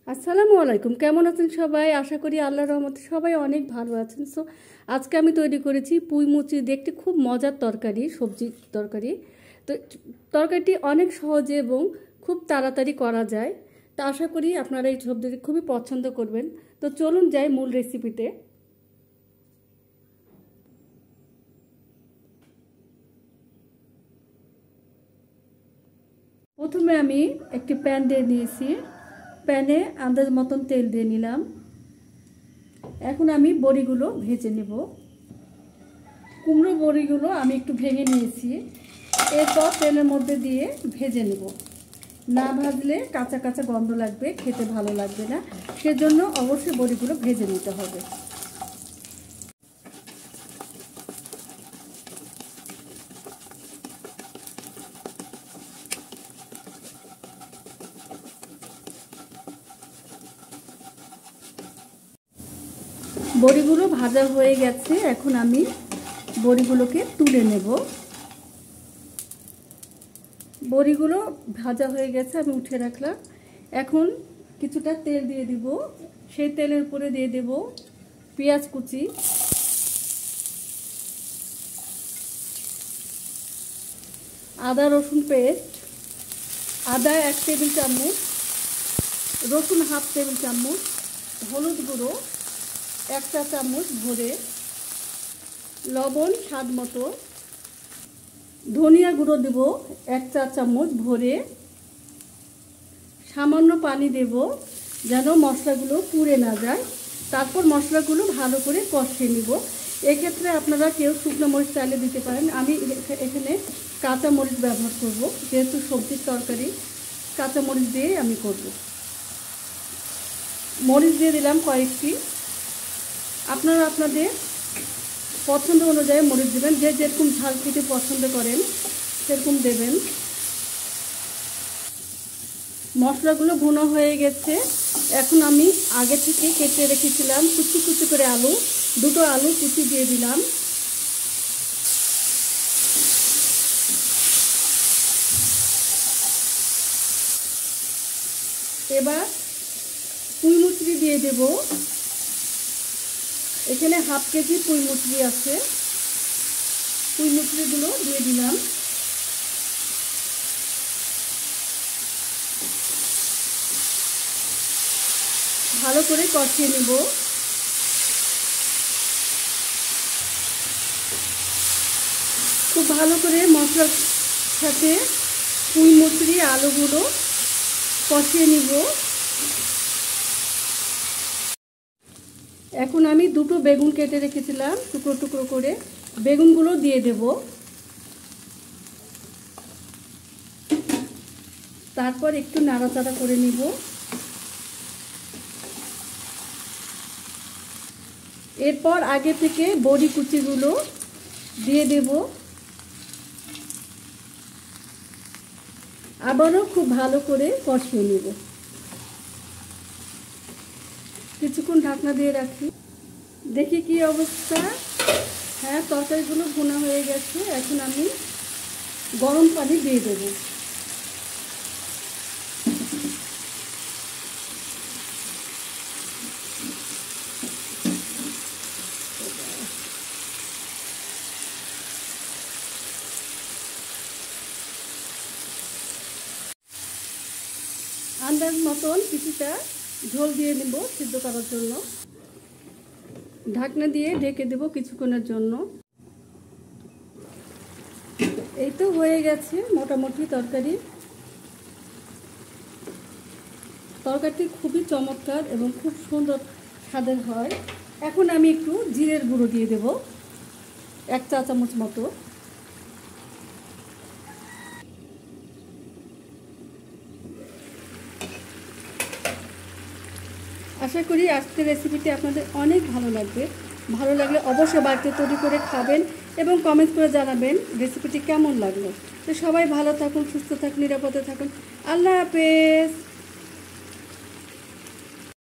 আসসালামু আলাইকুম, কেমন আছেন সবাই? আশা করি আল্লাহর রহমতে সবাই অনেক ভালো আছেন। সো আজকে আমি তৈরি করেছি পুঁই মুচি দিয়ে একটি খুব মজার তরকারি, সবজি তরকারি। তো তরকারিটি অনেক সহজে এবং খুব তাড়াতাড়ি করা যায়। তা আশা করি আপনারা এই সবজিটি খুবই পছন্দ করবেন। তো চলুন যাই মূল রেসিপিতে। প্রথমে আমি একটি প্যান দিয়ে নিয়েছি, প্যানে আন্দাজ মতন তেল দিয়ে নিলাম। এখন আমি বড়িগুলো ভেজে নেব। কুমড়ো বড়িগুলো আমি একটু ভেঙে নিয়েছি, এরপর তেলের মধ্যে দিয়ে ভেজে নেব। না ভাজলে কাঁচা কাঁচা গন্ধ লাগবে, খেতে ভালো লাগবে না, সেজন্য অবশ্যই বড়িগুলো ভেজে নিতে হবে। বড়িগুলো ভাজা হয়ে গেছে, এখন আমি বড়িগুলোকে তুলে নেব। বড়িগুলো ভাজা হয়ে গেছে, আমি উঠে রাখলাম। এখন কিছুটা তেল দিয়ে দিব, সেই তেলের উপরে দিয়ে দেব পেঁয়াজ কুচি, আদা রসুন পেস্ট, আদা 1 টেবিল চামচ, রসুন 1/2 টেবিল চামচ, হলুদ গুঁড়ো 1 চা চামচ ভরে, লবণ স্বাদ মতো, ধনিয়া গুঁড়ো দেব 1 চা চামচ ভরে, সামান্য পানি দেব যেন মশলাগুলো পুড়ে না যায়। তারপর মশলাগুলো ভালো করে কষিয়ে নিব। এক্ষেত্রে আপনারা কেউ শুকনো মরিচ চাইলে দিতে পারেন, আমি এখানে কাঁচা মরিচ ব্যবহার করব, যেহেতু সবজির তরকারি কাঁচা মরিচ দিয়ে আমি করব। মরিচ দিয়ে দিলাম কয়েকটি, আপনারা আপনাদের পছন্দ অনুযায়ী মরিচ দেবেন, যে যেরকম ঝাল খেতে পছন্দ করেন সেরকম দেবেন। মশলাগুলো ভুনো হয়ে গেছে, এখন আমি আগে থেকে কেটে রেখেছিলাম কুচি কুচি করে আলু, 2টো আলু কুচি দিয়ে দিলাম। এবার পুঁই মুচড়ি দিয়ে দেব। এখানে 1/2 কেজি পুঁই মুচড়ি আছে, পুঁই মুচড়িগুলো দিয়ে দিলাম। ভালো করে কষিয়ে নেব। খুব ভালো করে মশলার সাথে পুঁই মুচড়ি আলুগুলো কষিয়ে নিব। এখন আমি 2টো বেগুন কেটে রেখেছিলাম টুকরো টুকরো করে, বেগুনগুলো দিয়ে দেব। তারপর একটু নাড়াচাড়া করে নিব। এরপর আগে থেকে বড়ি কুচিগুলো দিয়ে দেব। আবারও খুব ভালো করে কষিয়ে নেব। কিছুক্ষণ ঢাকনা দিয়ে রাখি, দেখি কি অবস্থা। হ্যাঁ, তরকারিগুলো ভুনা হয়ে গেছে। এখন আমি গরম পানি দিয়ে দেব। আন্দাজ মতন কিছুটা ঝোল দিয়ে নেব সিদ্ধ করার জন্য। ঢাকনা দিয়ে ঢেকে দেব কিছুক্ষণের জন্য। এই তো হয়ে গেছে মোটামুটি তরকারিটি খুবই চমৎকার এবং খুব সুন্দর স্বাদের হয়। এখন আমি একটু জিরের গুঁড়ো দিয়ে দেব 1 চা চামচ মতো। আশা করি আজকের রেসিপিটি আপনাদের অনেক ভালো লাগবে। ভালো লাগলে অবশ্যই বাড়িতে তৈরি করে খাবেন এবং কমেন্ট করে জানাবেন রেসিপিটি কেমন লাগলো। তো সবাই ভালো থাকুন, সুস্থ থাকুন, নিরাপদে থাকুন। আল্লাহ হাফেজ।